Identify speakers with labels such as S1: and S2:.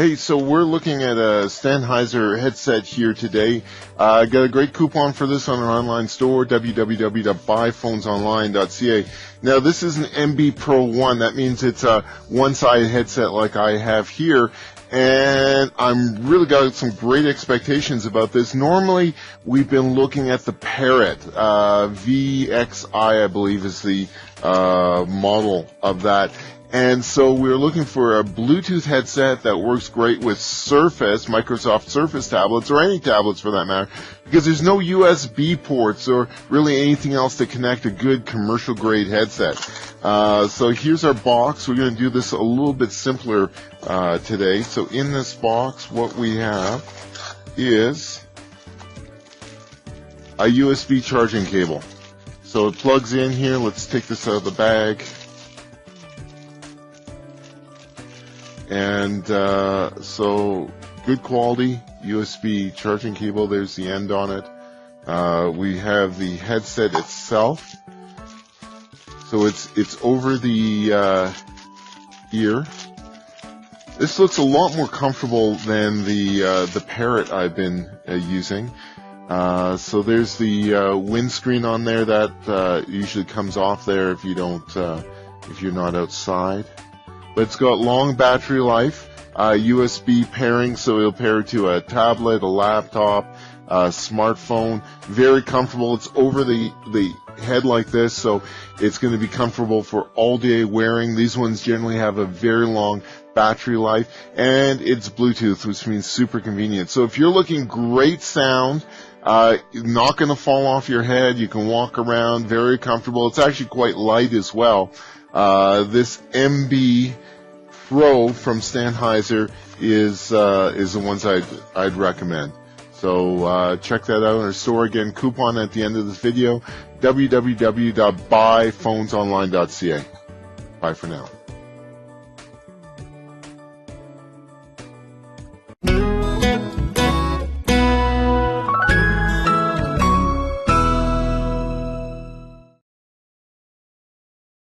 S1: Hey, so we're looking at a Sennheiser headset here today. Got a great coupon for this on our online store, www.buyphonesonline.ca. Now, this is an MBPro 1. That means it's a one-sided headset like I have here. And I'm really got some great expectations about this. Normally, we've been looking at the Parrot. VXI, I believe, is the model of that. And so we're looking for a Bluetooth headset that works great with Surface, Microsoft Surface tablets, or any tablets for that matter, because there's no USB ports or really anything else to connect a good commercial-grade headset. So here's our box. We're going to do this a little bit simpler today. So in this box, what we have is a USB charging cable. So it plugs in here. Let's take this out of the bag. And so good quality USB charging cable. There's the end on it. We have the headset itself. So it's over the ear. This looks a lot more comfortable than the Parrot I've been using. So there's the windscreen on there that usually comes off there if you don't if you're not outside. But it's got long battery life, USB pairing, so it'll pair to a tablet, a laptop, a smartphone. Very comfortable. It's over the head like this, so it's going to be comfortable for all day wearing. These ones generally have a very long battery life, and it's Bluetooth, which means super convenient. So if you're looking great sound, not going to fall off your head, you can walk around, very comfortable. It's actually quite light as well. This MBPro from Sennheiser is the ones I'd recommend. So check that out in our store. Again, coupon at the end of this video, www.buyphonesonline.ca. Bye for now.